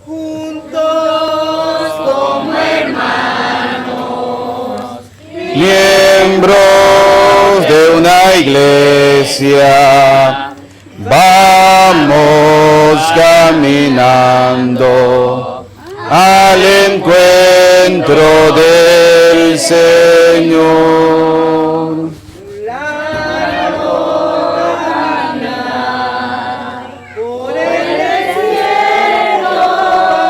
juntos como hermanos, miembros de una iglesia, vamos caminando al encuentro del Señor. por el desierto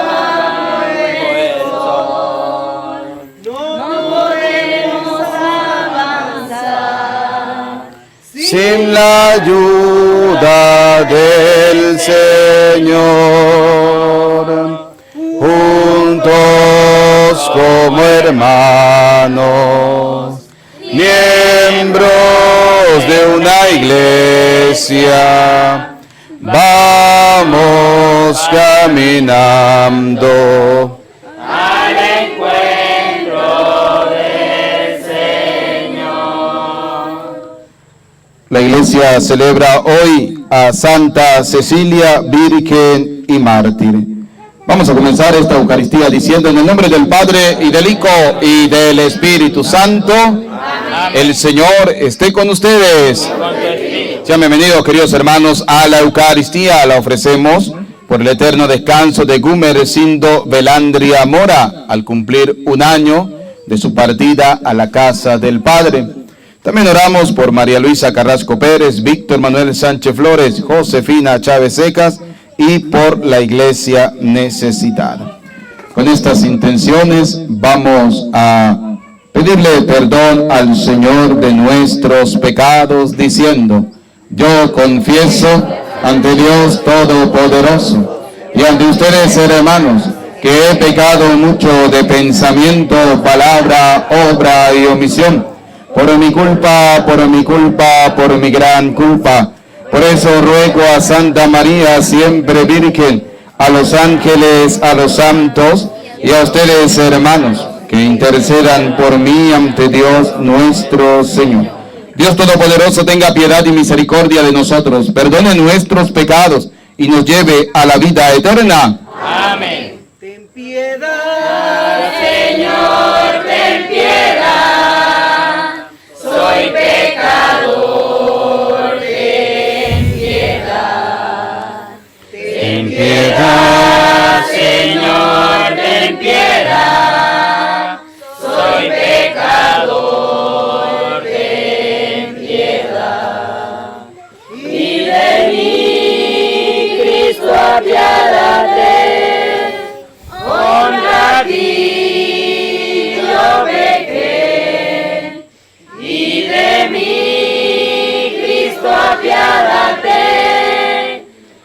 bajo el sol, no podemos avanzar Sin la ayuda del Señor, juntos como hermanos, miembros de una iglesia, vamos caminando al encuentro del Señor. La iglesia celebra hoy a Santa Cecilia, Virgen y Mártir. Vamos a comenzar esta Eucaristía diciendo en el nombre del Padre y del Hijo y del Espíritu Santo. Amén. El Señor esté con ustedes. Sean bienvenidos, queridos hermanos, a la Eucaristía. La ofrecemos por el eterno descanso de Gumersindo Velandria Mora, al cumplir un año de su partida a la casa del Padre. También oramos por María Luisa Carrasco Pérez, Víctor Manuel Sánchez Flores, Josefina Chávez Secas y por la iglesia necesitada. Con estas intenciones vamos a pedirle perdón al Señor de nuestros pecados, diciendo: yo confieso ante Dios Todopoderoso y ante ustedes, hermanos, que he pecado mucho de pensamiento, palabra, obra y omisión, por mi culpa, por mi gran culpa. Por eso ruego a Santa María, siempre Virgen, a los ángeles, a los santos y a ustedes, hermanos, que intercedan por mí ante Dios nuestro Señor. Dios Todopoderoso tenga piedad y misericordia de nosotros, perdone nuestros pecados y nos lleve a la vida eterna. Amén. Ten piedad, Señor, ten piedad. Soy pecador, ten piedad. Ten piedad, Señor, ten piedad. Soy pecador, ten piedad. Y de mí, Cristo, apiádate. Contra ti yo pequé, y de mí, Cristo, apiádate.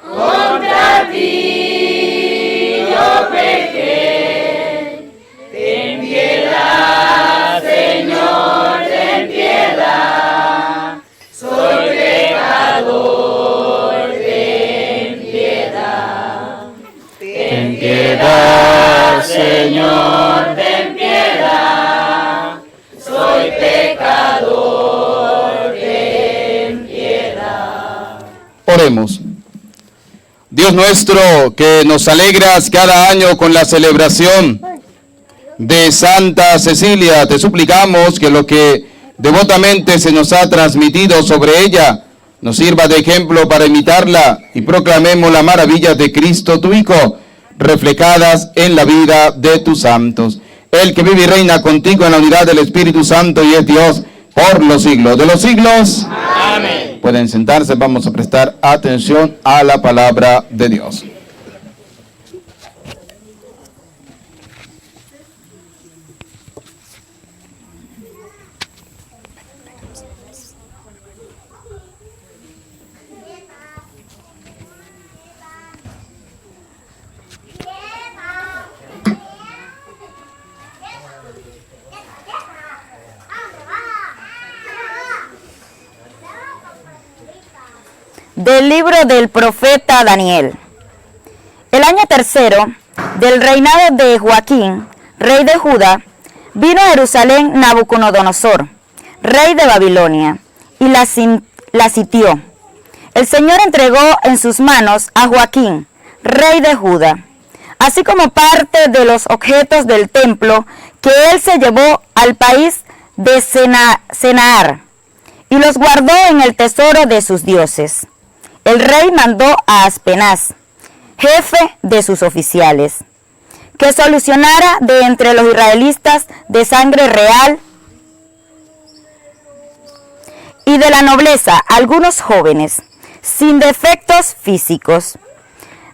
Contra ti yo pequé. Ten piedad, Señor, ten piedad. Soy pecador, ten piedad. Ten piedad, Señor, ten piedad. Soy pecador, ten piedad. Oremos. Dios nuestro, que nos alegras cada año con la celebración de Santa Cecilia, te suplicamos que lo que devotamente se nos ha transmitido sobre ella nos sirva de ejemplo para imitarla y proclamemos las maravillas de Cristo, tu Hijo, reflejadas en la vida de tus santos. El que vive y reina contigo en la unidad del Espíritu Santo y es Dios por los siglos de los siglos. Amén. Pueden sentarse, vamos a prestar atención a la palabra de Dios. Del libro del profeta Daniel. El año tercero del reinado de Joaquín, rey de Judá, vino a Jerusalén Nabucodonosor, rey de Babilonia, y la sitió. El Señor entregó en sus manos a Joaquín, rey de Judá, así como parte de los objetos del templo que él se llevó al país de Senaar y los guardó en el tesoro de sus dioses. El rey mandó a Aspenaz, jefe de sus oficiales, que solucionara de entre los israelitas de sangre real y de la nobleza algunos jóvenes, sin defectos físicos,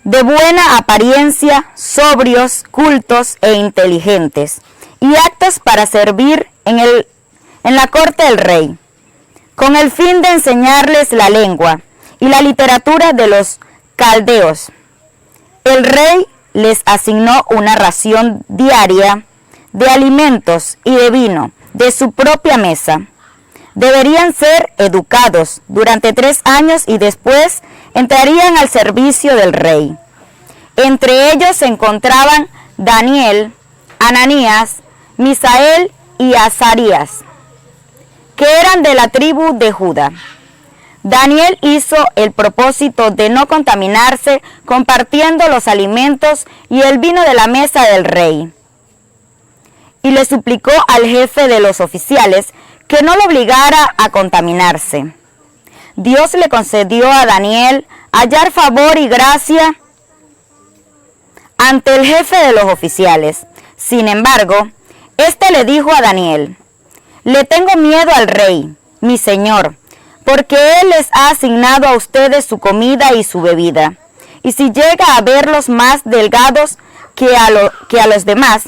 de buena apariencia, sobrios, cultos e inteligentes, y aptos para servir en la corte del rey, con el fin de enseñarles la lengua y la literatura de los caldeos. El rey les asignó una ración diaria de alimentos y de vino de su propia mesa. Deberían ser educados durante 3 años y después entrarían al servicio del rey. Entre ellos se encontraban Daniel, Ananías, Misael y Azarías, que eran de la tribu de Judá. Daniel hizo el propósito de no contaminarse compartiendo los alimentos y el vino de la mesa del rey. Y le suplicó al jefe de los oficiales que no lo obligara a contaminarse. Dios le concedió a Daniel hallar favor y gracia ante el jefe de los oficiales. Sin embargo, éste le dijo a Daniel: le tengo miedo al rey, mi señor, porque él les ha asignado a ustedes su comida y su bebida. Y si llega a verlos más delgados que a los demás,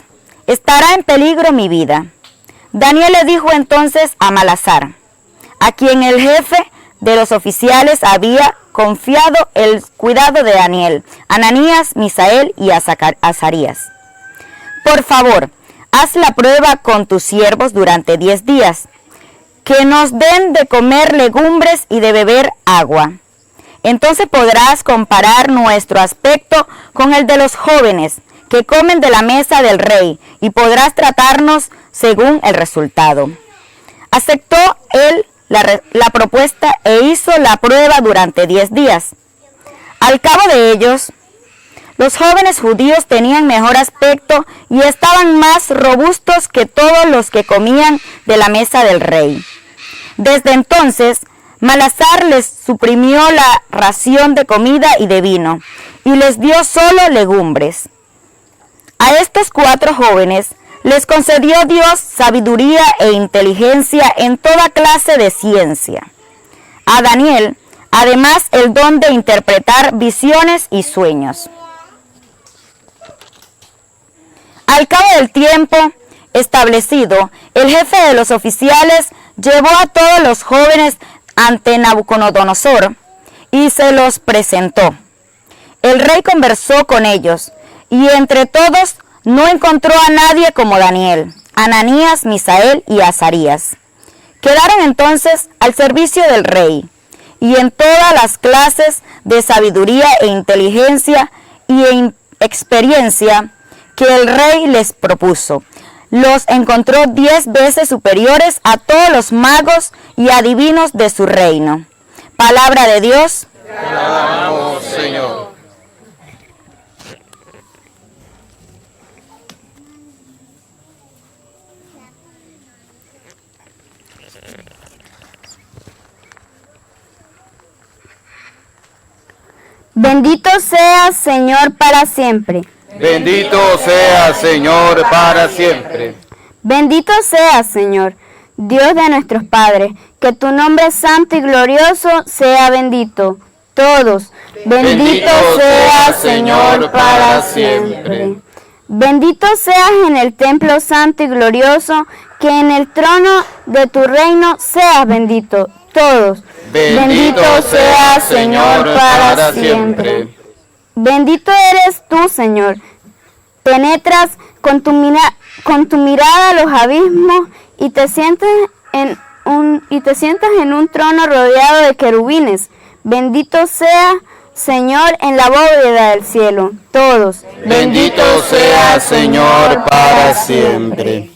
estará en peligro mi vida. Daniel le dijo entonces a Malasar, a quien el jefe de los oficiales había confiado el cuidado de Daniel, Ananías, Misael y Azarías: por favor, haz la prueba con tus siervos durante 10 días, que nos den de comer legumbres y de beber agua. Entonces podrás comparar nuestro aspecto con el de los jóvenes que comen de la mesa del rey, y podrás tratarnos según el resultado. Aceptó él la propuesta e hizo la prueba durante 10 días. Al cabo de ellos, los jóvenes judíos tenían mejor aspecto y estaban más robustos que todos los que comían de la mesa del rey. Desde entonces, Malasar les suprimió la ración de comida y de vino, y les dio solo legumbres. A estos 4 jóvenes les concedió Dios sabiduría e inteligencia en toda clase de ciencia. A Daniel, además, el don de interpretar visiones y sueños. Al cabo del tiempo establecido, el jefe de los oficiales llevó a todos los jóvenes ante Nabucodonosor y se los presentó. El rey conversó con ellos, y entre todos no encontró a nadie como Daniel, Ananías, Misael y Azarías. Quedaron entonces al servicio del rey, y en todas las clases de sabiduría e inteligencia y experiencia que el rey les propuso. Los encontró 10 veces superiores a todos los magos y adivinos de su reino. Palabra de Dios. Te alabamos, Señor. Bendito seas, Señor, para siempre. Bendito sea, Señor, para siempre. Bendito seas, Señor, Dios de nuestros padres, que tu nombre santo y glorioso sea bendito. Todos. Bendito seas, Señor, para siempre. Bendito seas en el templo santo y glorioso, que en el trono de tu reino seas bendito. Todos. Bendito seas, Señor, para siempre. Bendito eres tú, Señor. Penetras con tu mirada los abismos y te sientas en un trono rodeado de querubines. Bendito sea, Señor, en la bóveda del cielo. Todos. Bendito sea, Señor, para siempre.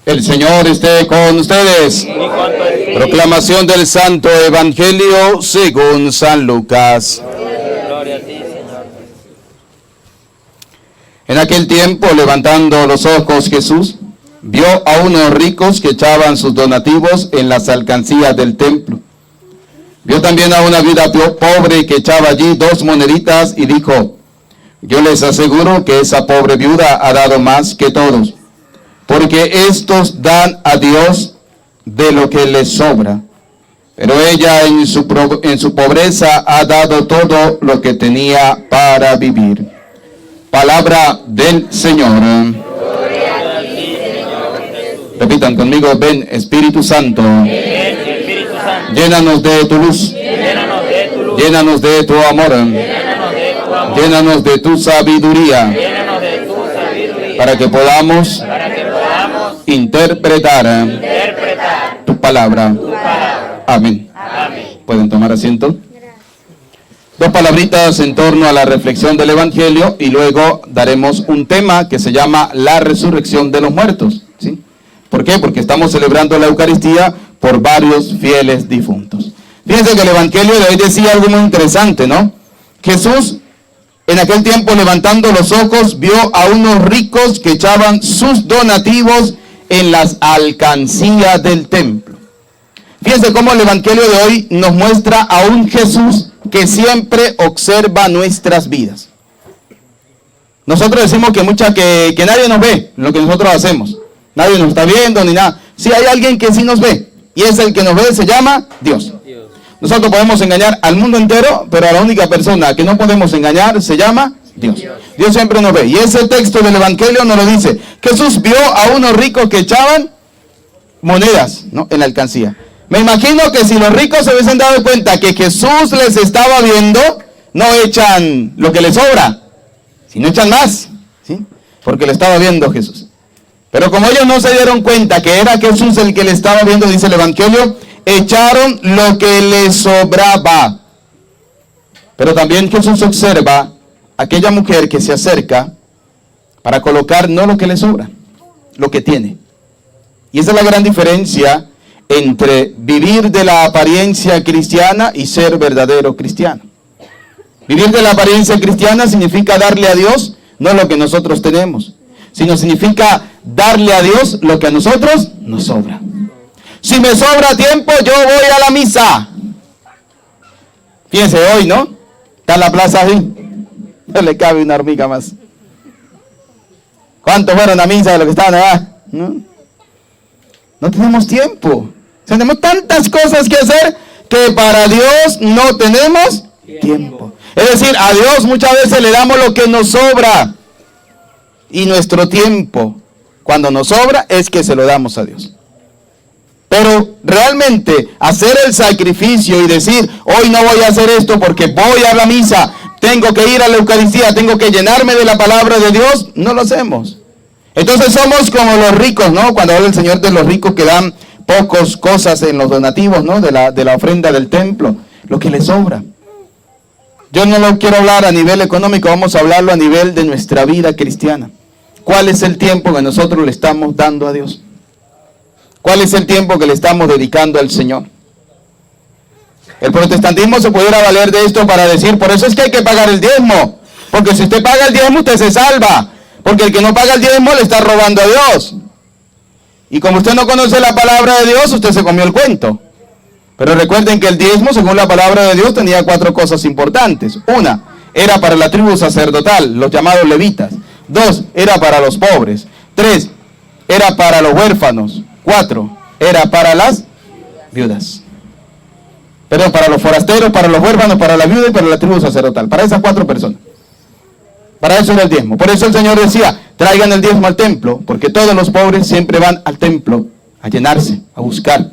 El Señor esté con ustedes. Proclamación del Santo Evangelio según San Lucas. Gloria a ti, Señor. En aquel tiempo, levantando los ojos, Jesús vio a unos ricos que echaban sus donativos en las alcancías del templo. Vio también a una viuda pobre que echaba allí 2 moneditas y dijo: yo les aseguro que esa pobre viuda ha dado más que todos, porque estos dan a Dios de lo que les sobra, pero ella en su pobreza ha dado todo lo que tenía para vivir. Palabra del Señor. Repitan conmigo: ven Espíritu Santo, llénanos de tu luz, llénanos de tu amor, llénanos de tu sabiduría, para que podamos interpretar tu palabra. Amén. ¿Pueden tomar asiento? 2 palabritas en torno a la reflexión del Evangelio y luego daremos un tema que se llama la resurrección de los muertos. ¿Sí? ¿Por qué? Porque estamos celebrando la Eucaristía por varios fieles difuntos. Fíjense que el Evangelio de hoy decía algo muy interesante, ¿no? Jesús, en aquel tiempo, levantando los ojos, vio a unos ricos que echaban sus donativos en las alcancías del templo. Fíjense cómo el Evangelio de hoy nos muestra a un Jesús que siempre observa nuestras vidas. Nosotros decimos que nadie nos ve lo que nosotros hacemos. Nadie nos está viendo ni nada. Sí hay alguien que sí nos ve, y es el que nos ve, se llama Dios. Nosotros podemos engañar al mundo entero, pero a la única persona que no podemos engañar se llama Dios. Dios siempre nos ve. Y ese texto del Evangelio nos lo dice. Jesús vio a unos ricos que echaban monedas, ¿no?, en la alcancía. Me imagino que si los ricos se hubiesen dado cuenta que Jesús les estaba viendo, no echan lo que les sobra, sino echan más, ¿sí? Porque le estaba viendo Jesús. Pero como ellos no se dieron cuenta que era Jesús el que le estaba viendo, dice el Evangelio, echaron lo que les sobraba. Pero también Jesús observa a aquella mujer que se acerca para colocar no lo que le sobra, lo que tiene. Y esa es la gran diferencia entre vivir de la apariencia cristiana y ser verdadero cristiano. Vivir de la apariencia cristiana significa darle a Dios no lo que nosotros tenemos, sino significa darle a Dios lo que a nosotros nos sobra. Si me sobra tiempo, yo voy a la misa. Fíjense hoy, ¿no? Está en la plaza ahí. No le cabe una hormiga más. ¿Cuántos fueron a misa de los que estaban allá? No tenemos tiempo. Tenemos tantas cosas que hacer que para Dios no tenemos tiempo. Es decir, a Dios muchas veces le damos lo que nos sobra. Y nuestro tiempo, cuando nos sobra, es que se lo damos a Dios. Pero realmente hacer el sacrificio y decir, hoy no voy a hacer esto porque voy a la misa, tengo que ir a la Eucaristía, tengo que llenarme de la palabra de Dios, no lo hacemos. Entonces somos como los ricos, ¿no? Cuando habla el Señor de los ricos que dan pocas cosas en los donativos, ¿no? De la ofrenda del templo, lo que les sobra. Yo no lo quiero hablar a nivel económico, vamos a hablarlo a nivel de nuestra vida cristiana. ¿Cuál es el tiempo que nosotros le estamos dando a Dios? ¿Cuál es el tiempo que le estamos dedicando al Señor? El protestantismo se pudiera valer de esto para decir, por eso es que hay que pagar el diezmo. Porque si usted paga el diezmo, usted se salva. Porque el que no paga el diezmo le está robando a Dios. Y como usted no conoce la palabra de Dios, usted se comió el cuento. Pero recuerden que el diezmo, según la palabra de Dios, tenía 4 cosas importantes. 1, era para la tribu sacerdotal, los llamados levitas. 2, era para los pobres. 3, era para los huérfanos. 4, era para las viudas. Perdón, para los forasteros, para los huérfanos, para la viuda y para la tribu sacerdotal. Para esas 4 personas. Para eso era el diezmo. Por eso el Señor decía, traigan el diezmo al templo, porque todos los pobres siempre van al templo a llenarse, a buscar.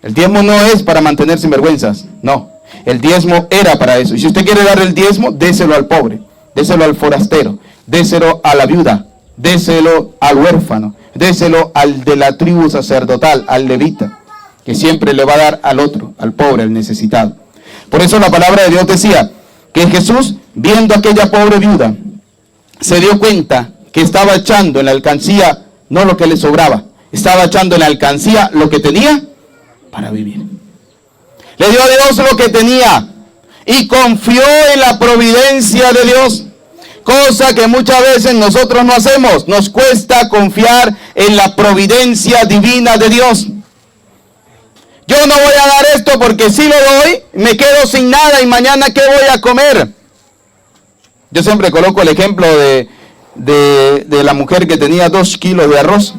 El diezmo no es para mantener sinvergüenzas, no. El diezmo era para eso. Y si usted quiere dar el diezmo, déselo al pobre, déselo al forastero, déselo a la viuda, déselo al huérfano, déselo al de la tribu sacerdotal, al levita, que siempre le va a dar al otro, al pobre, al necesitado. Por eso la palabra de Dios decía que Jesús, viendo a aquella pobre viuda, se dio cuenta que estaba echando en la alcancía no lo que le sobraba, Estaba echando en la alcancía lo que tenía para vivir. Le dio a Dios lo que tenía y confió en la providencia de Dios. Cosa que muchas veces nosotros no hacemos. Nos cuesta confiar en la providencia divina de Dios. Yo no voy a dar esto porque si lo doy, me quedo sin nada y mañana ¿qué voy a comer? Yo siempre coloco el ejemplo de la mujer que tenía 2 kilos de arroz.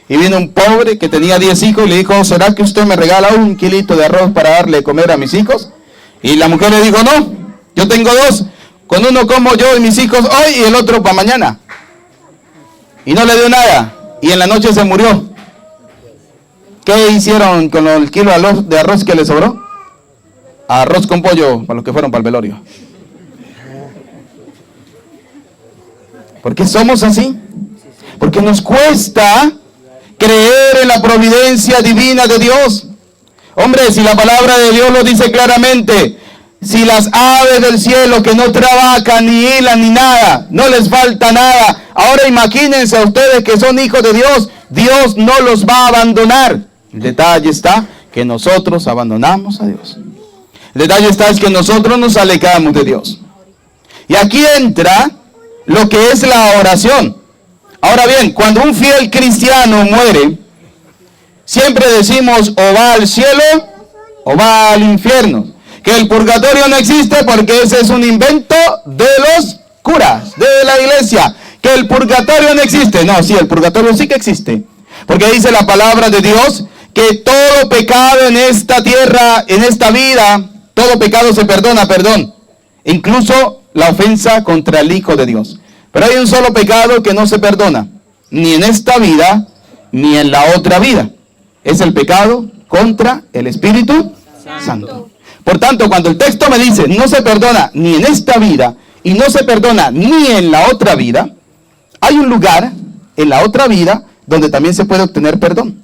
Y vino un pobre que tenía 10 hijos y le dijo, ¿será que usted me regala 1 kilito de arroz para darle de comer a mis hijos? Y la mujer le dijo, no, yo tengo 2. Con uno como yo y mis hijos hoy y el otro para mañana. Y no le dio nada. Y en la noche se murió. ¿Qué hicieron con el kilo de arroz que le sobró? Arroz con pollo para los que fueron para el velorio. ¿Por qué somos así? Porque nos cuesta creer en la providencia divina de Dios. Hombre, si la palabra de Dios lo dice claramente, si las aves del cielo que no trabajan, ni hilan, ni nada, no les falta nada. Ahora imagínense a ustedes que son hijos de Dios, Dios no los va a abandonar. El detalle está que nosotros abandonamos a Dios. El detalle está es que nosotros nos alejamos de Dios. Y aquí entra lo que es la oración. Ahora bien, cuando un fiel cristiano muere, siempre decimos o va al cielo o va al infierno. Que el purgatorio no existe porque ese es un invento de los curas, de la iglesia. Que el purgatorio no existe. No, sí, el purgatorio sí que existe. Porque dice la palabra de Dios que todo pecado en esta tierra, en esta vida, todo pecado se perdona, incluso la ofensa contra el Hijo de Dios. Pero hay un solo pecado que no se perdona, ni en esta vida, ni en la otra vida. Es el pecado contra el Espíritu Santo. Por tanto, cuando el texto me dice, no se perdona ni en esta vida, y no se perdona ni en la otra vida, hay un lugar en la otra vida donde también se puede obtener perdón.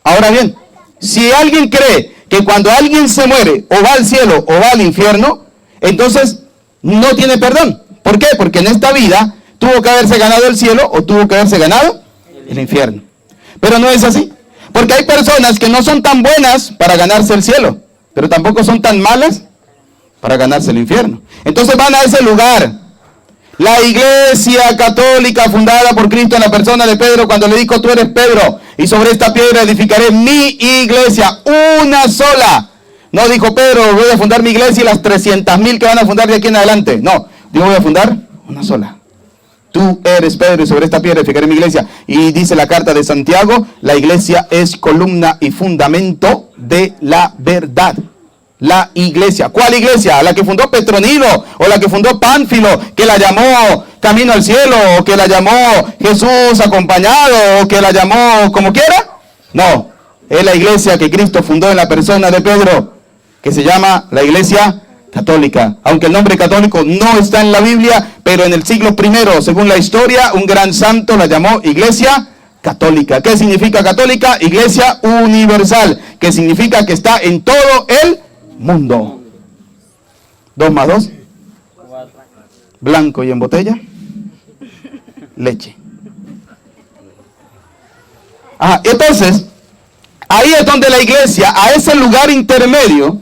Ahora bien, si alguien cree que cuando alguien se muere, o va al cielo o va al infierno, entonces no tiene perdón. ¿Por qué? Porque en esta vida tuvo que haberse ganado el cielo o tuvo que haberse ganado el infierno. Pero no es así. Porque hay personas que no son tan buenas para ganarse el cielo, pero tampoco son tan malas para ganarse el infierno. Entonces van a ese lugar. La iglesia católica fundada por Cristo en la persona de Pedro, cuando le dijo, tú eres Pedro, y sobre esta piedra edificaré mi iglesia, una sola. No dijo Pedro, voy a fundar mi iglesia y las 300,000 que van a fundar de aquí en adelante. No, dijo, voy a fundar una sola. Tú eres Pedro y sobre esta piedra edificaré mi iglesia. Y dice la carta de Santiago, la iglesia es columna y fundamento de la verdad. La iglesia. ¿Cuál iglesia? ¿La que fundó Petronilo? ¿O la que fundó Pánfilo? ¿Que la llamó Camino al Cielo? ¿O que la llamó Jesús Acompañado? ¿O que la llamó como quiera? No, es la iglesia que Cristo fundó en la persona de Pedro, que se llama la iglesia católica. Aunque el nombre católico no está en la Biblia, pero en el siglo I, según la historia, un gran santo la llamó iglesia católica. ¿Qué significa católica? Iglesia universal, que significa que está en todo el mundo. 2 más 2, blanco y en botella, leche. Entonces, ahí es donde la iglesia, a ese lugar intermedio,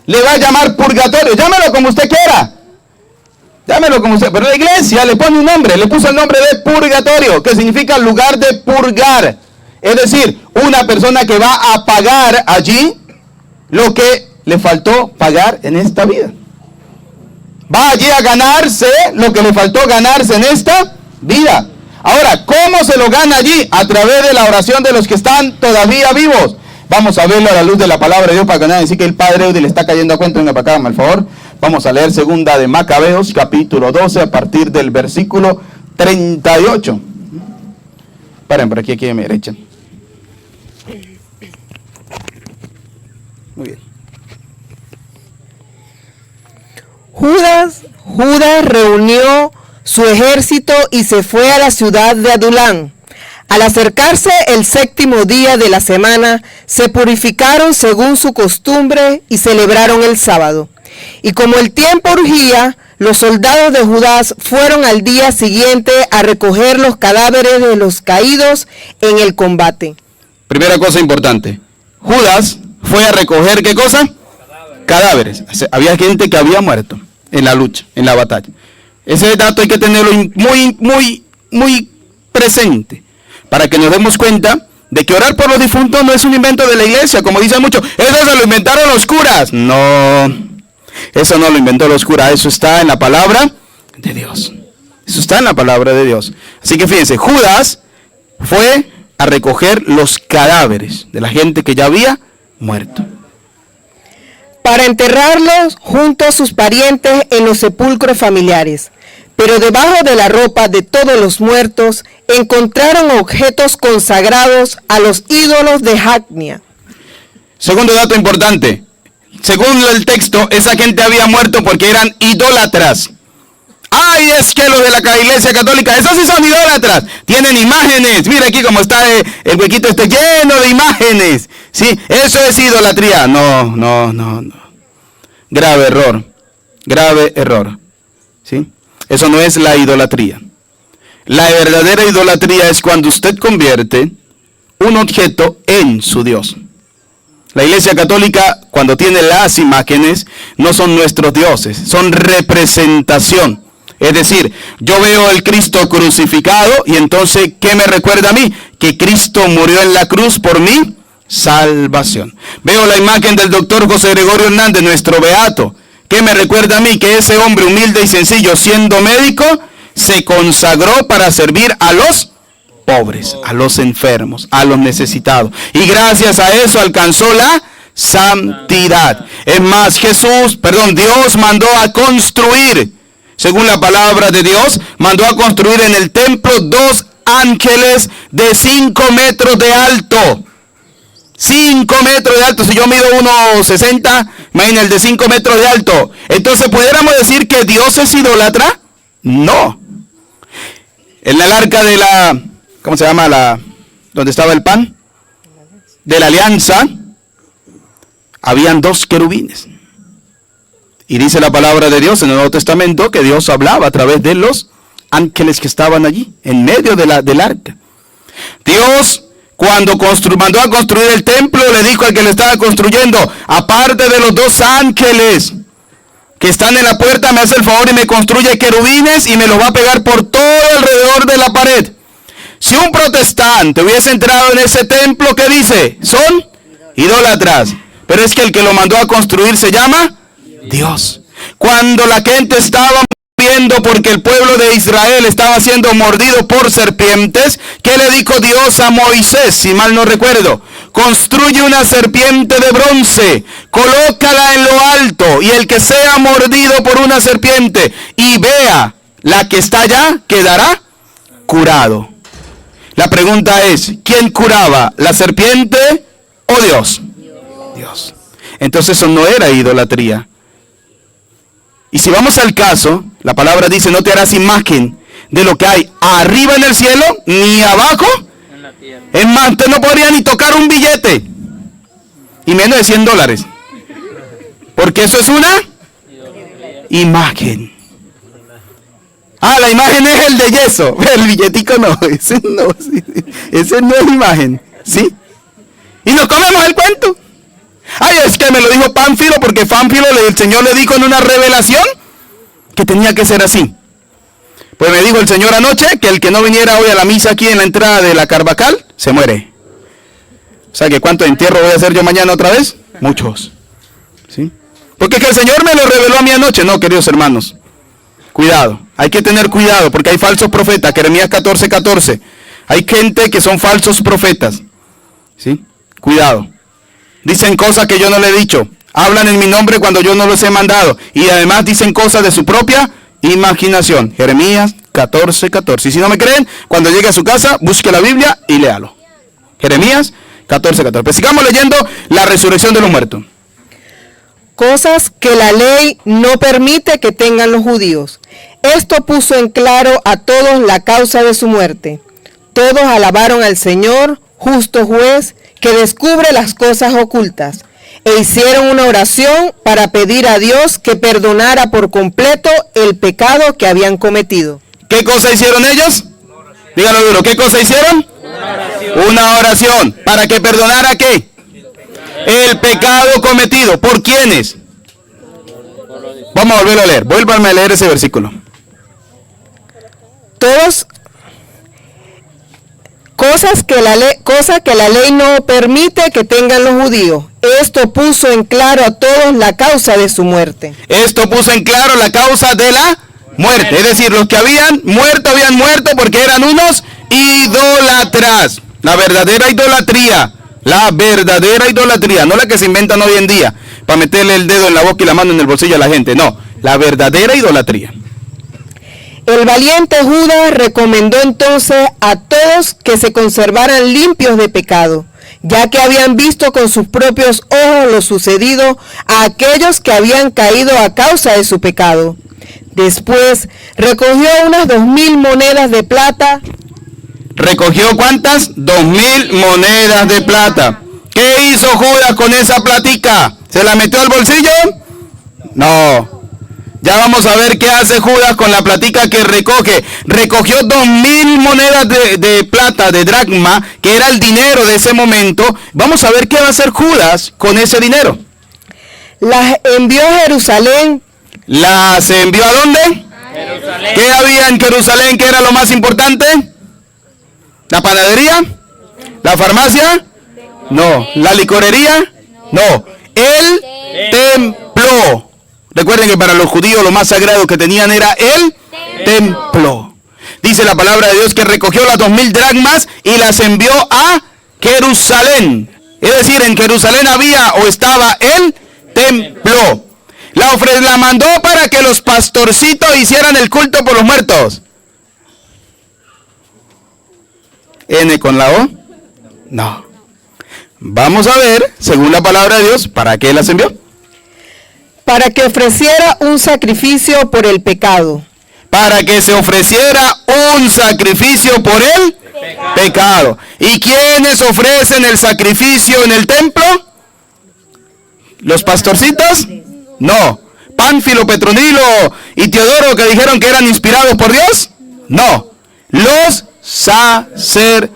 le va a llamar purgatorio. Llámelo como usted quiera. Llámelo como usted. Pero la iglesia le pone un nombre, le puso el nombre de purgatorio, que significa lugar de purgar. Es decir, una persona que va a pagar allí lo que le faltó pagar en esta vida. Va allí a ganarse lo que le faltó ganarse en esta vida. Ahora, ¿cómo se lo gana allí? A través de la oración de los que están todavía vivos. Vamos a verlo a la luz de la palabra de Dios para que nadie diga que el Padre Eudi le está cayendo a cuenta. Venga para acá, por favor. Vamos a leer segunda de Macabeos, capítulo 12, a partir del versículo 38. Paren por aquí a mi derecha. Muy bien. Judas reunió su ejército y se fue a la ciudad de Adulán. Al acercarse el 7º día de la semana, se purificaron según su costumbre y celebraron el sábado. Y como el tiempo urgía, Los soldados de Judas fueron al día siguiente a recoger los cadáveres de los caídos en el combate. Primera cosa importante, Judas fue a recoger, ¿qué cosa? Cadáveres. Había gente que había muerto en la lucha, en la batalla. Ese dato hay que tenerlo muy presente para que nos demos cuenta de que orar por los difuntos no es un invento de la iglesia, como dicen muchos. Eso se lo inventaron los curas. No, eso no lo inventó los curas, eso está en la palabra de Dios. Eso está en la palabra de Dios. Así que fíjense, Judas fue a recoger los cadáveres de la gente que ya había muerto, para enterrarlos junto a sus parientes en los sepulcros familiares. Pero debajo de la ropa de todos los muertos encontraron objetos consagrados a los ídolos de Jacnia. Segundo dato importante, según el texto, esa gente había muerto porque eran idólatras. Ay, es que los de la iglesia católica, esos sí son idólatras, tienen imágenes. Mira aquí como está el huequito este lleno de imágenes. Sí, eso es idolatría. No. Grave error. ¿Sí? Eso no es la idolatría. La verdadera idolatría es cuando usted convierte un objeto en su Dios. La iglesia católica, cuando tiene las imágenes, no son nuestros dioses, son representación. Es decir, yo veo el Cristo crucificado y entonces, ¿qué me recuerda a mí? Que Cristo murió en la cruz por mi salvación. Veo la imagen del doctor José Gregorio Hernández, nuestro beato. ¿Qué me recuerda a mí? Que ese hombre humilde y sencillo, siendo médico, se consagró para servir a los pobres, a los enfermos, a los necesitados. Y gracias a eso alcanzó la santidad. Es más, Dios mandó a construir, según la palabra de Dios, mandó a construir en el templo 2 ángeles de 5 metros de alto. 5 metros de alto. Si yo mido 1,60, imagínate el de 5 metros de alto. Entonces, ¿pudiéramos decir que Dios es idólatra? No. En el arca de la, ¿cómo se llama? ¿Dónde estaba el pan? De la alianza, habían 2 querubines. Y dice la palabra de Dios en el Nuevo Testamento que Dios hablaba a través de los ángeles que estaban allí, en medio del arca. Dios, cuando mandó a construir el templo, le dijo al que le estaba construyendo: aparte de los 2 ángeles que están en la puerta, me hace el favor y me construye querubines y me los va a pegar por todo alrededor de la pared. Si un protestante hubiese entrado en ese templo, ¿qué dice? Son idólatras. Pero es que el que lo mandó a construir se llama Dios. Cuando la gente estaba muriendo porque el pueblo de Israel estaba siendo mordido por serpientes, ¿qué le dijo Dios a Moisés? Si mal no recuerdo: construye una serpiente de bronce, colócala en lo alto, y el que sea mordido por una serpiente y vea la que está allá, quedará curado. La pregunta es, ¿quién curaba? ¿La serpiente o Dios? Dios. Entonces eso no era idolatría. Y si vamos al caso, la palabra dice: no te harás imagen de lo que hay arriba en el cielo, ni abajo en la tierra. Es más, usted no podría ni tocar un billete, y menos de $100, porque eso es una imagen. La imagen es el de yeso, el billetico no, ese no es imagen, ¿sí? Y nos comemos el cuento. Ay, es que me lo dijo Pánfilo, porque Pánfilo, el Señor le dijo en una revelación que tenía que ser así. Pues me dijo el Señor anoche que el que no viniera hoy a la misa aquí en la entrada de la Carvajal, se muere. O sea, que ¿cuánto entierro voy a hacer yo mañana otra vez? Muchos. ¿Sí? Porque que el Señor me lo reveló a mí anoche. No, queridos hermanos, cuidado, hay que tener cuidado, porque hay falsos profetas. Jeremías 14:14. Hay gente que son falsos profetas. ¿Sí? Cuidado. Dicen cosas que yo no le he dicho. Hablan en mi nombre cuando yo no los he mandado. Y además dicen cosas de su propia imaginación. Jeremías 14:14. Y si no me creen, cuando llegue a su casa, busque la Biblia y léalo. Jeremías 14:14. Pues sigamos leyendo la resurrección de los muertos. Cosas que la ley no permite que tengan los judíos. Esto puso en claro a todos la causa de su muerte. Todos alabaron al Señor, justo juez, que descubre las cosas ocultas. e hicieron una oración para pedir a Dios que perdonara por completo el pecado que habían cometido. ¿Qué cosa hicieron ellos? Díganlo duro, ¿qué cosa hicieron? Una oración. ¿Para que perdonara qué? El pecado cometido. ¿Por quiénes? Vamos a volverlo a leer. Vuélvanme a leer ese versículo. Todos cosas que la ley no permite que tengan los judíos. Esto puso en claro a todos la causa de su muerte. Esto puso en claro la causa de la muerte. Es decir, los que habían muerto porque eran unos idólatras. La verdadera idolatría. La verdadera idolatría. No la que se inventan hoy en día para meterle el dedo en la boca y la mano en el bolsillo a la gente. No, la verdadera idolatría. El valiente Judas recomendó entonces a todos que se conservaran limpios de pecado, ya que habían visto con sus propios ojos lo sucedido a aquellos que habían caído a causa de su pecado. Después recogió unas 2,000 monedas de plata. ¿Recogió cuántas? 2,000 monedas de plata. ¿Qué hizo Judas con esa platica? ¿Se la metió al bolsillo? No. Ya vamos a ver qué hace Judas con la platica que recoge. Recogió 2,000 monedas de plata, de dracma, que era el dinero de ese momento. Vamos a ver qué va a hacer Judas con ese dinero. Las envió a Jerusalén. ¿Las envió a dónde? Jerusalén. ¿Qué había en Jerusalén que era lo más importante? ¿La panadería? ¿La farmacia? No. ¿La licorería? No. El templo. Recuerden que para los judíos lo más sagrado que tenían era el templo. Dice la palabra de Dios que recogió las 2,000 dracmas y las envió a Jerusalén. Es decir, en Jerusalén había o estaba el templo. La mandó para que los pastorcitos hicieran el culto por los muertos. ¿N con la O? No. Vamos a ver, según la palabra de Dios, ¿para qué las envió? Para que ofreciera un sacrificio por el pecado. Para que se ofreciera un sacrificio por el pecado. ¿Y quiénes ofrecen el sacrificio en el templo? ¿Los pastorcitos? No. ¿Pánfilo, Petronilo y Teodoro, que dijeron que eran inspirados por Dios? No. Los sacerdotes.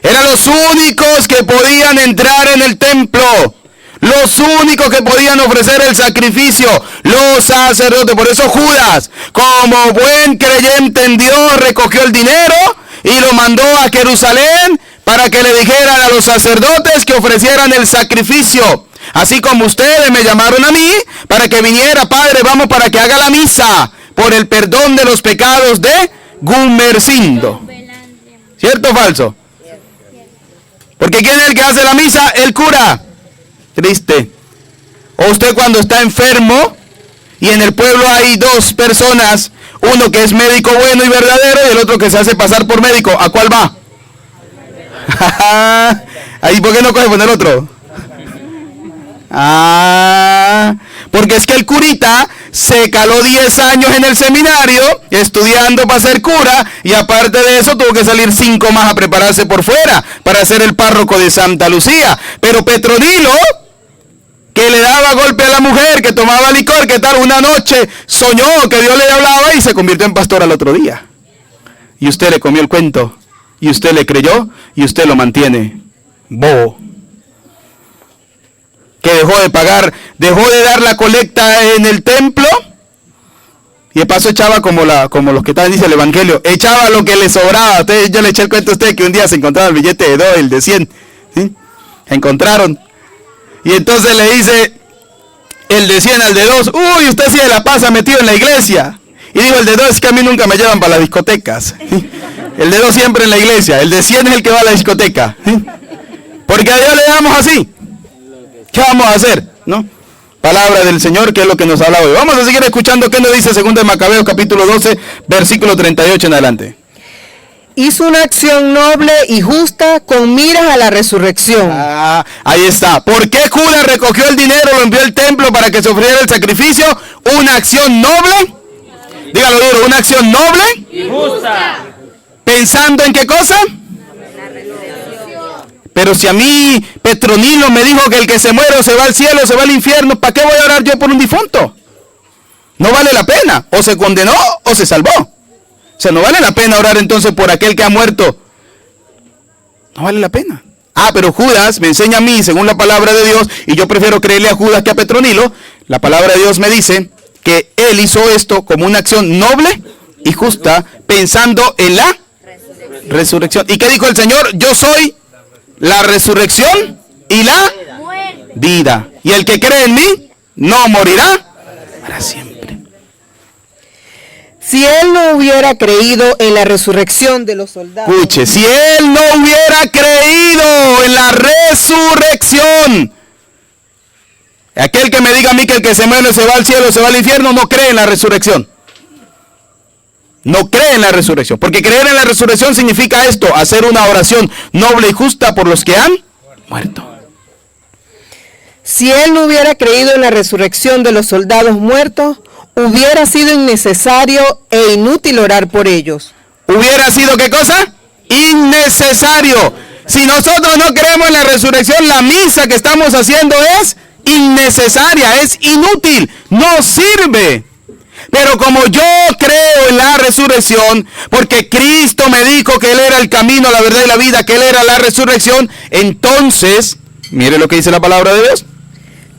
Eran los únicos que podían entrar en el templo. Los únicos que podían ofrecer el sacrificio, los sacerdotes. Por eso Judas, como buen creyente en Dios, recogió el dinero y lo mandó a Jerusalén para que le dijeran a los sacerdotes que ofrecieran el sacrificio. Así como ustedes me llamaron a mí para que viniera, Padre, vamos para que haga la misa por el perdón de los pecados de Gumersindo. ¿Cierto o falso? Porque ¿quién es el que hace la misa? El cura. Triste. O usted cuando está enfermo y en el pueblo hay dos personas, uno que es médico bueno y verdadero y el otro que se hace pasar por médico, ¿a cuál va? Ahí, ¿por qué no coge poner otro? Porque es que el curita se caló 10 años en el seminario estudiando para ser cura y aparte de eso tuvo que salir 5 más a prepararse por fuera para ser el párroco de Santa Lucía. Pero Petronilo, que le daba golpe a la mujer, que tomaba licor, que tal, una noche soñó que Dios le hablaba y se convirtió en pastor al otro día. Y usted le comió el cuento, y usted le creyó, y usted lo mantiene bobo. Que dejó de pagar, dejó de dar la colecta en el templo, y de paso echaba como los que están, dice el evangelio, echaba lo que le sobraba. Yo le eché el cuento a usted que un día se encontraba el billete de 2, el de 100, ¿sí? Encontraron. Y entonces le dice el de 100 al de 2, uy, usted sí se la pasa metido en la iglesia. Y digo, el de 2 es que a mí nunca me llevan para las discotecas. El de 2 siempre en la iglesia, el de 100 es el que va a la discoteca. Porque a Dios le damos así. ¿Qué vamos a hacer? ¿No? Palabra del Señor, que es lo que nos habla hoy. Vamos a seguir escuchando qué nos dice 2 de Macabeos, capítulo 12, versículo 38 en adelante. Hizo una acción noble y justa con miras a la resurrección. Ahí está. ¿Por qué Judas recogió el dinero, lo envió al templo para que se ofreciera el sacrificio? Una acción noble. Dígalo duro, una acción noble y justa. ¿Pensando en qué cosa? Pero si a mí Petronilo me dijo que el que se muere o se va al cielo o se va al infierno, ¿para qué voy a orar yo por un difunto? No vale la pena. O se condenó o se salvó. O sea, no vale la pena orar entonces por aquel que ha muerto. No vale la pena. Ah, pero Judas me enseña a mí, según la palabra de Dios, y yo prefiero creerle a Judas que a Petronilo. La palabra de Dios me dice que él hizo esto como una acción noble y justa, pensando en la resurrección. ¿Y qué dijo el Señor? Yo soy la resurrección y la vida. Y el que cree en mí no morirá para siempre. Si él no hubiera creído en la resurrección de los soldados. Escuche, si él no hubiera creído en la resurrección, aquel que me diga a mí que el que se muere se va al cielo, se va al infierno, no cree en la resurrección. No cree en la resurrección. Porque creer en la resurrección significa esto: hacer una oración noble y justa por los que han muerto. Si él no hubiera creído en la resurrección de los soldados muertos, hubiera sido innecesario e inútil orar por ellos. ¿Hubiera sido qué cosa? Innecesario. Si nosotros no creemos en la resurrección, la misa que estamos haciendo es innecesaria, es inútil, no sirve. Pero como yo creo en la resurrección, porque Cristo me dijo que Él era el camino, la verdad y la vida, que Él era la resurrección, entonces, mire lo que dice la palabra de Dios.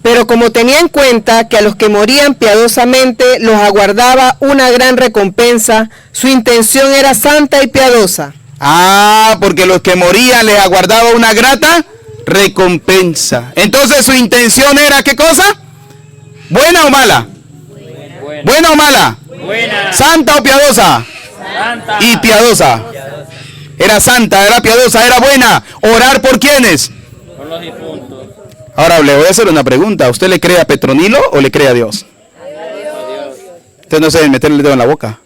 Pero como tenía en cuenta que a los que morían piadosamente los aguardaba una gran recompensa, su intención era santa y piadosa. Ah, porque los que morían les aguardaba una grata recompensa. Entonces su intención era ¿qué cosa? ¿Buena o mala? ¿Buena o mala? Buena. ¿Santa o piadosa? Santa. Y piadosa. Era santa, era piadosa, era buena. ¿Orar por quiénes? Por los difuntos. Ahora le voy a hacer una pregunta. ¿Usted le cree a Petronilo o le cree a Dios? Usted no se debe meterle el dedo en la boca,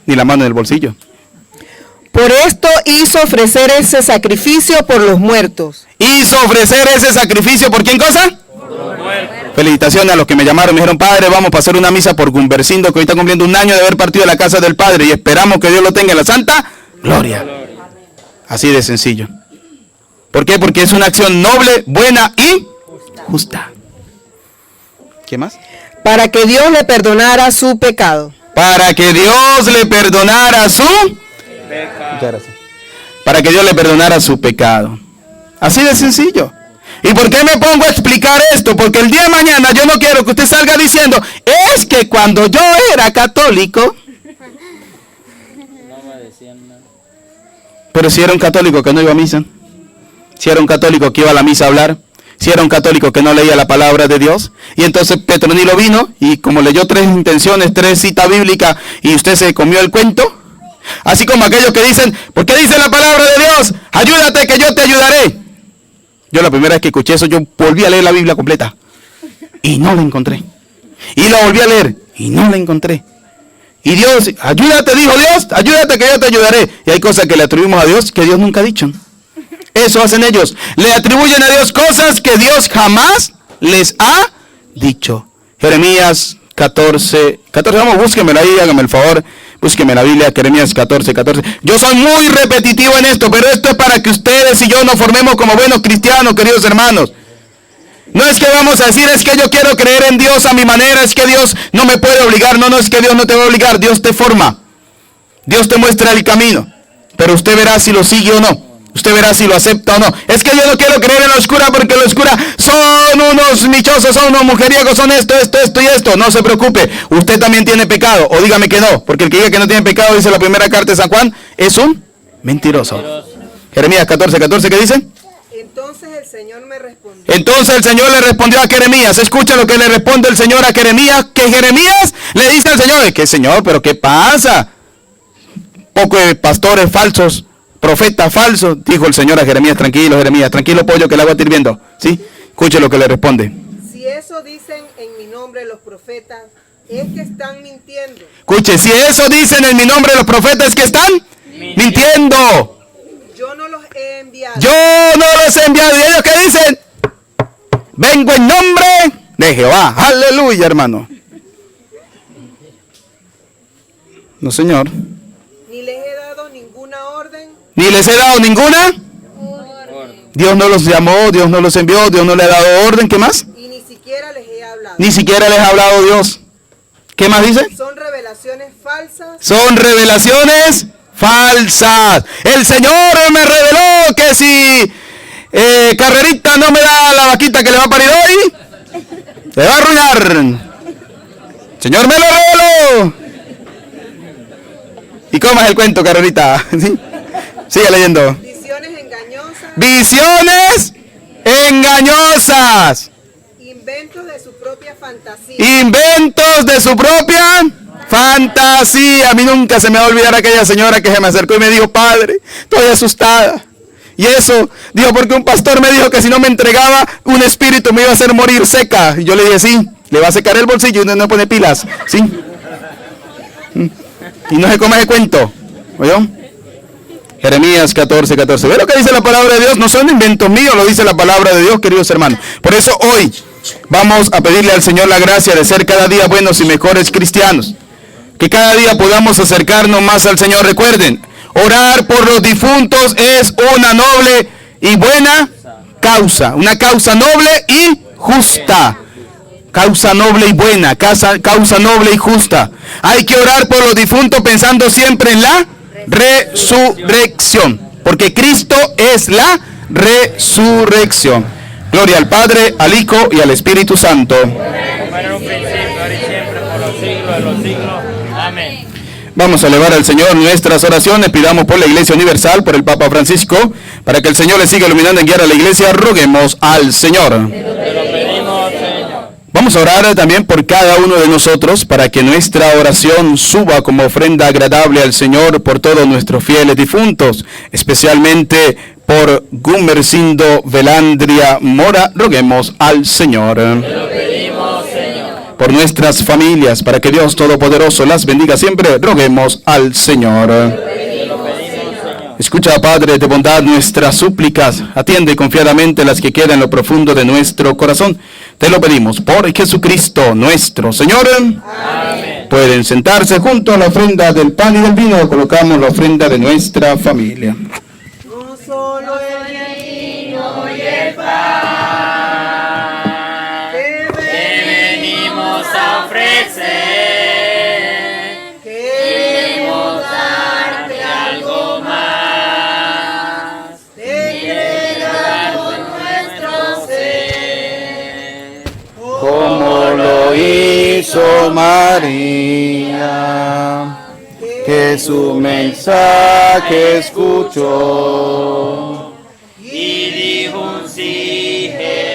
ni la mano en el bolsillo. Por esto hizo ofrecer ese sacrificio por los muertos. Hizo ofrecer ese sacrificio ¿por quién cosa? Felicitaciones a los que me llamaron, me dijeron: padre, vamos a hacer una misa por Gumbercindo, que hoy está cumpliendo un año de haber partido de la casa del Padre, y esperamos que Dios lo tenga en la santa gloria. Así de sencillo. ¿Por qué? Porque es una acción noble, buena y justa. ¿Qué más? Para que Dios le perdonara su pecado. Para que Dios le perdonara su pecado. Muchas gracias. Para que Dios le perdonara su pecado. Así de sencillo. ¿Y por qué me pongo a explicar esto? Porque el día de mañana yo no quiero que usted salga diciendo: es que cuando yo era católico. Pero si era un católico que no iba a misa, si era un católico que iba a la misa a hablar, si era un católico que no leía la palabra de Dios, y entonces Petronilo vino y como leyó 3 intenciones, 3 citas bíblicas, y usted se comió el cuento. Así como aquellos que dicen: ¿por qué dice la palabra de Dios? Ayúdate que yo te ayudaré. Yo la primera vez que escuché eso, yo volví a leer la Biblia completa y no la encontré. Y la volví a leer y no la encontré. Y Dios: ayúdate, dijo Dios, ayúdate que yo te ayudaré. Y hay cosas que le atribuimos a Dios que Dios nunca ha dicho. Eso hacen ellos. Le atribuyen a Dios cosas que Dios jamás les ha dicho. Jeremías 14. Vamos, búsquemela ahí, hágame el favor. Búsqueme la Biblia, Jeremías 14. Yo soy muy repetitivo en esto, pero esto es para que ustedes y yo nos formemos como buenos cristianos, queridos hermanos. No es que vamos a decir: es que yo quiero creer en Dios a mi manera, es que Dios no me puede obligar. No, es que Dios no te va a obligar. Dios te forma. Dios te muestra el camino. Pero usted verá si lo sigue o no. Usted verá si lo acepta o no. Es que yo no quiero creer en la oscura porque la oscura son unos michosos, son unos mujeriegos, son esto y esto. No se preocupe, usted también tiene pecado. O dígame que no, porque el que diga que no tiene pecado, dice la primera carta de San Juan, es un mentiroso. Jeremías 14, ¿qué dice? Entonces el Señor me respondió. Entonces el Señor le respondió a Jeremías. Escucha lo que le responde el Señor a Jeremías. Que Jeremías le dice al Señor: ¿qué, Señor? ¿Pero qué pasa? Poco de pastores falsos, profeta falso, dijo el Señor a Jeremías: tranquilo, Jeremías, tranquilo, pollo, que el agua está hirviendo. ¿Sí? Escuche lo que le responde. Si eso dicen en mi nombre los profetas, es que están mintiendo. Escuche, si eso dicen en mi nombre los profetas, es que están mintiendo. Yo no los he enviado. Yo no los he enviado. ¿Y ellos qué dicen? Vengo en nombre de Jehová. Aleluya, hermano. No, Señor. Ni les he dado ninguna orden. Ni les he dado ninguna. Dios no los llamó, Dios no los envió, Dios no le ha dado orden. ¿Qué más? Y ni siquiera les he hablado. Ni siquiera les ha hablado Dios. ¿Qué más dice? Son revelaciones falsas. Son revelaciones falsas. El Señor me reveló que si Carrerita no me da la vaquita que le va a parir hoy, le va a arruinar. Señor me lo reveló. ¿Y cómo es el cuento, Carrerita? ¿Sí? Sigue leyendo. Visiones engañosas. Visiones engañosas. Inventos de su propia fantasía. Inventos de su propia fantasía. A mí nunca se me va a olvidar aquella señora que se me acercó y me dijo: padre, estoy asustada. Y eso, dijo, porque un pastor me dijo que si no me entregaba un espíritu me iba a hacer morir seca. Y yo le dije: sí, le va a secar el bolsillo y uno no pone pilas. Sí. Y no se come ese cuento. ¿Oyó? Jeremías 14:14. ¿Ve lo que dice la palabra de Dios? No son inventos míos, lo dice la palabra de Dios, queridos hermanos. Por eso hoy vamos a pedirle al Señor la gracia de ser cada día buenos y mejores cristianos. Que cada día podamos acercarnos más al Señor. Recuerden, orar por los difuntos es una noble y buena causa. Una causa noble y justa. Causa noble y buena, causa noble y justa. Hay que orar por los difuntos pensando siempre en la resurrección. Porque Cristo es la resurrección. Gloria al Padre, al Hijo y al Espíritu Santo. Como era en un principio, ahora y siempre, por los siglos de los siglos. Amén. Vamos a elevar al Señor nuestras oraciones. Pidamos por la Iglesia Universal, por el Papa Francisco, para que el Señor le siga iluminando en guiar a la Iglesia. Roguemos al Señor. Te lo pedimos, Señor. Vamos a orar también por cada uno de nosotros, para que nuestra oración suba como ofrenda agradable al Señor por todos nuestros fieles difuntos, especialmente por Gumercindo Velandria Mora. Roguemos al Señor. Te lo pedimos, Señor. Por nuestras familias, para que Dios Todopoderoso las bendiga siempre. Roguemos al Señor. Te lo pedimos, Señor. Escucha, Padre de bondad, nuestras súplicas. Atiende confiadamente las que quedan en lo profundo de nuestro corazón. Te lo pedimos por Jesucristo nuestro Señor. Amén. Pueden sentarse junto a la ofrenda del pan y del vino. Colocamos la ofrenda de nuestra familia. No solo el Te venimos a ofrecer. Queremos darte algo más. Entregamos nuestro ser. Como lo hizo María, que su mensaje escuchó Y dijo un sí generoso.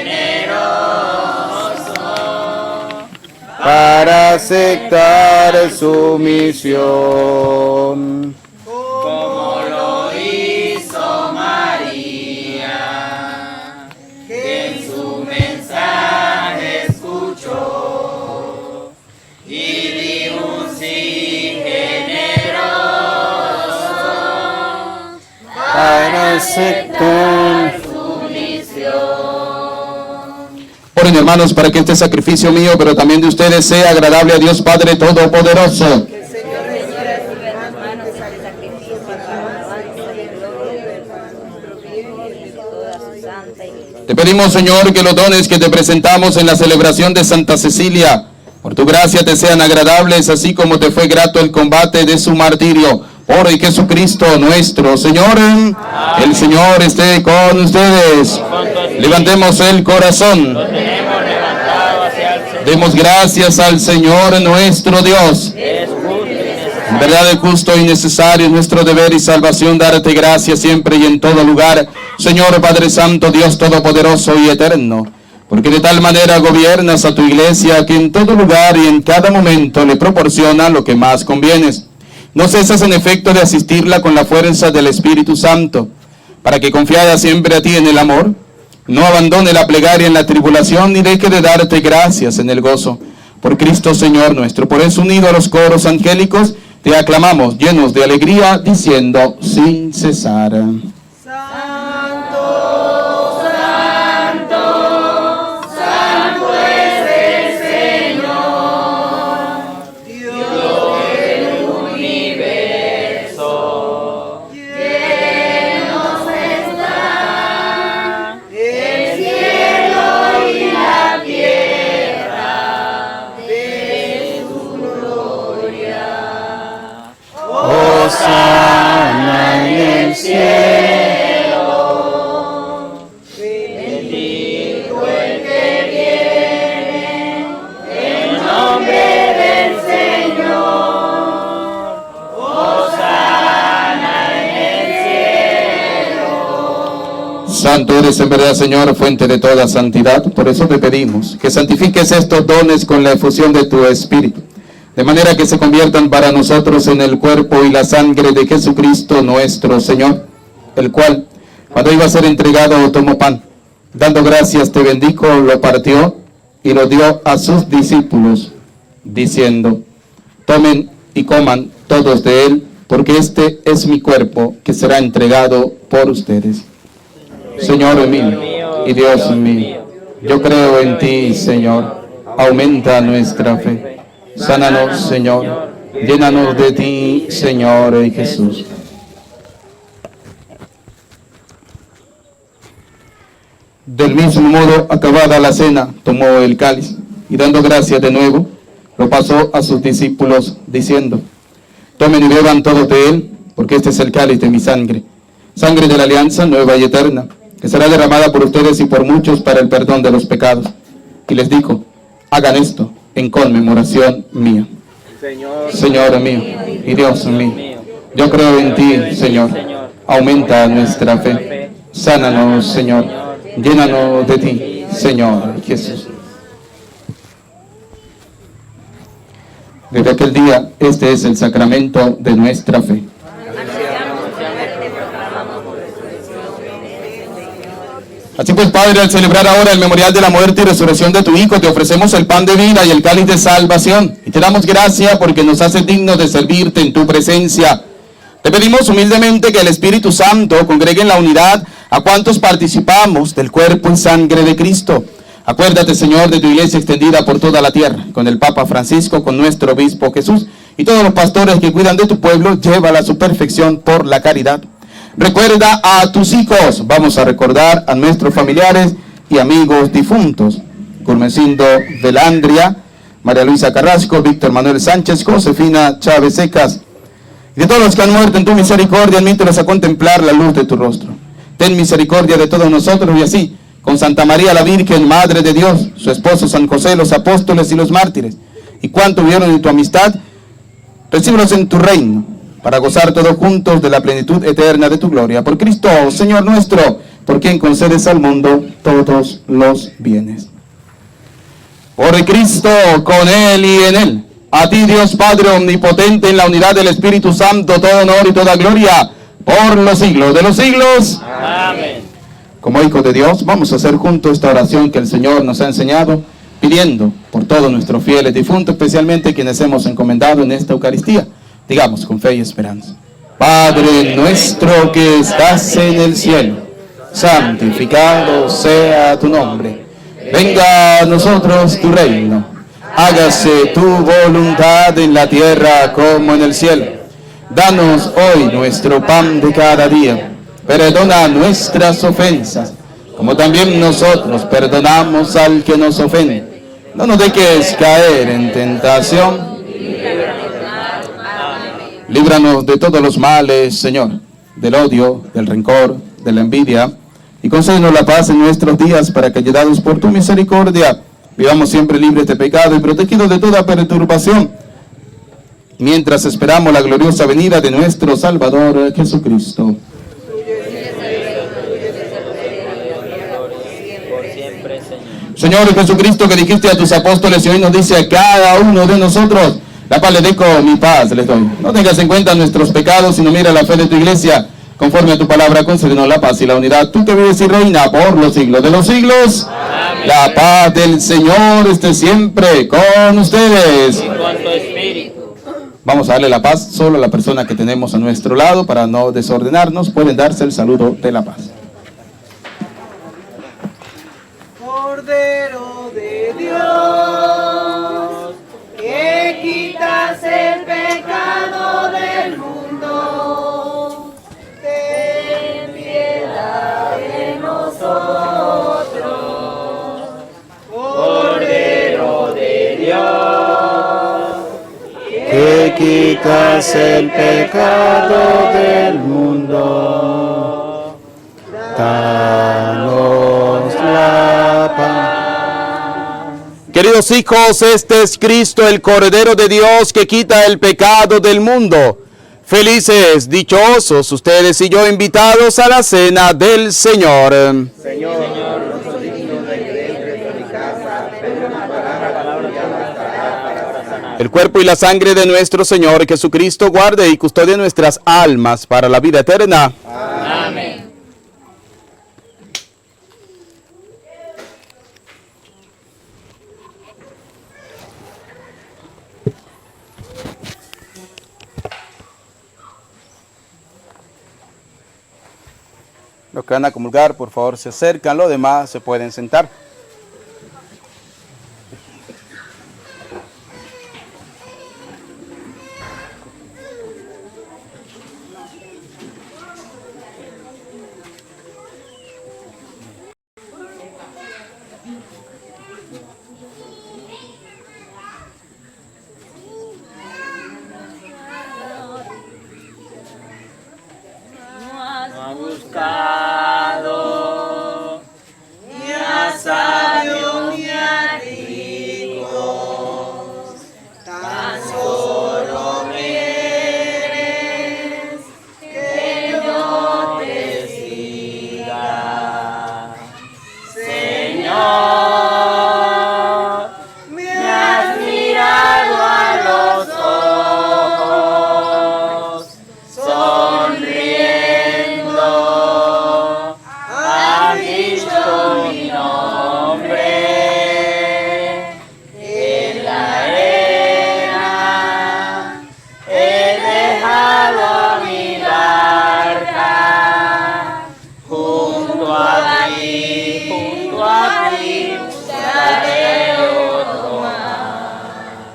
para aceptar su misión. Como lo hizo María, que en su mensaje escuchó y dijo un sí generoso Para aceptar. su misión. Oren, hermanos, para que este sacrificio mío, pero también de ustedes, sea agradable a Dios Padre Todopoderoso. Te pedimos, Señor, que los dones que te presentamos en la celebración de Santa Cecilia, por tu gracia te sean agradables, así como te fue grato el combate de su martirio. Por Jesucristo nuestro Señor. Amén. El Señor esté con ustedes. Levantemos el corazón. Lo tenemos levantado hacia el Señor. Demos gracias al Señor nuestro Dios. Es justo y necesario. En verdad es justo y necesario, nuestro deber y salvación, darte gracias siempre y en todo lugar, Señor Padre Santo, Dios Todopoderoso y Eterno, porque de tal manera gobiernas a tu iglesia que en todo lugar y en cada momento le proporciona lo que más convienes. No cesas en efecto de asistirla con la fuerza del Espíritu Santo, para que confiada siempre a ti en el amor, no abandone la plegaria en la tribulación ni deje de darte gracias en el gozo. Por Cristo Señor nuestro. Por eso, unido a los coros angélicos, te aclamamos llenos de alegría, diciendo sin cesar. hosana en el cielo. Bendito el que viene en nombre del Señor. Hosana en el cielo. Santo eres en verdad, Señor, fuente de toda santidad. Por eso te pedimos que santifiques estos dones con la efusión de tu Espíritu, de manera que se conviertan para nosotros en el cuerpo y la sangre de Jesucristo nuestro Señor, el cual, cuando iba a ser entregado, tomó pan, dando gracias, te bendijo, lo partió y lo dio a sus discípulos, diciendo: tomen y coman todos de él, porque este es mi cuerpo que será entregado por ustedes. Señor mío y Dios mío, yo creo en ti, Señor, aumenta nuestra fe. Sánanos, Señor, llénanos de ti, Señor Jesús. Del mismo modo, acabada la cena, tomó el cáliz y dando gracias de nuevo, lo pasó a sus discípulos, diciendo: tomen y beban todos de él, porque este es el cáliz de mi sangre, sangre de la alianza nueva y eterna, que será derramada por ustedes y por muchos para el perdón de los pecados. Y les dijo: hagan esto en conmemoración mía. Señor mío y Dios mío, yo creo en ti, Señor, aumenta nuestra fe. Sánanos, Señor, llénanos de ti, Señor Jesús. Desde aquel día, este es el sacramento de nuestra fe. Así pues, Padre, al celebrar ahora el memorial de la muerte y resurrección de tu Hijo, te ofrecemos el pan de vida y el cáliz de salvación. Y te damos gracias porque nos haces dignos de servirte en tu presencia. Te pedimos humildemente que el Espíritu Santo congregue en la unidad a cuantos participamos del cuerpo y sangre de Cristo. Acuérdate, Señor, de tu iglesia extendida por toda la tierra, con el Papa Francisco, con nuestro obispo Jesús y todos los pastores que cuidan de tu pueblo. Llévala a su perfección por la caridad. Recuerda a tus hijos. Vamos a recordar a nuestros familiares y amigos difuntos: Gurmecindo Velandria, María Luisa Carrasco, Víctor Manuel Sánchez, Josefina Chávez Secas. Y de todos los que han muerto en tu misericordia, admítelos a contemplar la luz de tu rostro. Ten misericordia de todos nosotros, y así, con Santa María la Virgen, Madre de Dios, su esposo San José, los apóstoles y los mártires, y cuanto vieron de tu amistad, recíbelos en tu reino, para gozar todos juntos de la plenitud eterna de tu gloria. Por Cristo, Señor nuestro, por quien concedes al mundo todos los bienes. Por Cristo, con Él y en Él, a ti, Dios Padre omnipotente, en la unidad del Espíritu Santo, todo honor y toda gloria, por los siglos de los siglos. Amén. Como hijos de Dios, vamos a hacer juntos esta oración que el Señor nos ha enseñado, pidiendo por todos nuestros fieles difuntos, especialmente quienes hemos encomendado en esta Eucaristía. Digamos con fe y esperanza: Padre nuestro que estás en el cielo, santificado sea tu nombre. Venga a nosotros tu reino. Hágase tu voluntad en la tierra como en el cielo. Danos hoy nuestro pan de cada día. Perdona nuestras ofensas, como también nosotros perdonamos al que nos ofende. No nos dejes caer en tentación. Líbranos de todos los males, Señor, del odio, del rencor, de la envidia, y concédenos la paz en nuestros días, para que, ayudados por tu misericordia, vivamos siempre libres de pecado y protegidos de toda perturbación, mientras esperamos la gloriosa venida de nuestro Salvador Jesucristo. Señor Jesucristo, que dijiste a tus apóstoles, y hoy nos dice a cada uno de nosotros: la paz les dejo, mi paz les doy. No tengas en cuenta nuestros pecados, sino mira la fe de tu iglesia. Conforme a tu palabra, concédenos la paz y la unidad. Tú que vives y reina por los siglos de los siglos. Amén. La paz del Señor esté siempre con ustedes. Y con tu espíritu. Vamos a darle la paz solo a la persona que tenemos a nuestro lado, para no desordenarnos. Pueden darse el saludo de la paz. Cordero de Dios, que quitas el pecado del mundo, ten piedad de nosotros. Cordero de Dios, Que quitas quitas el pecado del mundo. Danos la paz. Queridos hijos, este es Cristo, el Cordero de Dios que quita el pecado del mundo. Felices, dichosos ustedes y yo, invitados a la cena del Señor. Señor, no soy digno de que entres a mi casa, pero una palabra tuya bastará para sanar. El cuerpo y la sangre de nuestro Señor Jesucristo guarde y custodie nuestras almas para la vida eterna. Amén. Los que van a comulgar, por favor, se acercan. Los demás se pueden sentar. Ha buscado ni a sabio ni a rico, tan solo quieres que yo te siga. Señor, me has mirado a los ojos, sonriendo, has dicho mi nombre en la arena, he dejado a mi barca junto a ti buscaré otro mar.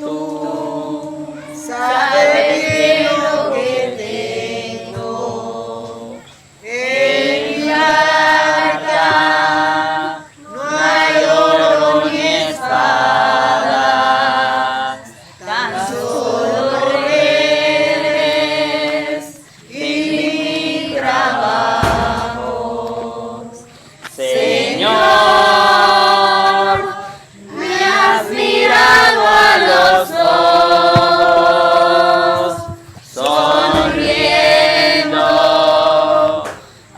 Tú sabes bien lo que tengo en mi barca, no hay oro ni espada, tan solo redes y mis trabajos. Señor, me has mirado a los ojos, sonriendo,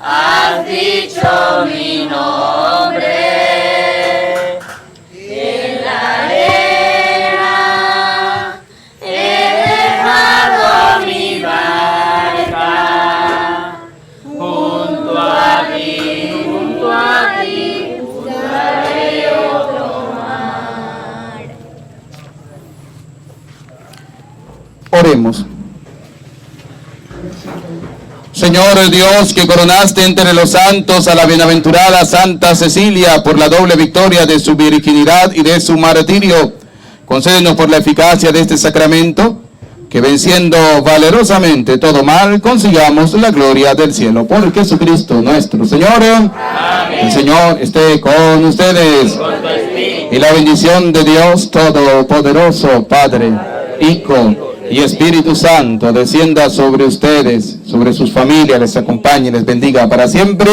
has dicho mi nombre en la arena, he dejado a mi barca junto a ti buscaré otro mar. Oremos. Señor Dios, que coronaste entre los santos a la bienaventurada Santa Cecilia por la doble victoria de su virginidad y de su martirio, concédenos por la eficacia de este sacramento, que venciendo valerosamente todo mal, consigamos la gloria del cielo. Por Jesucristo nuestro Señor. Amén. El Señor esté con ustedes. Con tu espíritu. Y la bendición de Dios Todopoderoso, Padre, Hijo y Espíritu Santo, descienda sobre ustedes, sobre sus familias, les acompañe y les bendiga para siempre.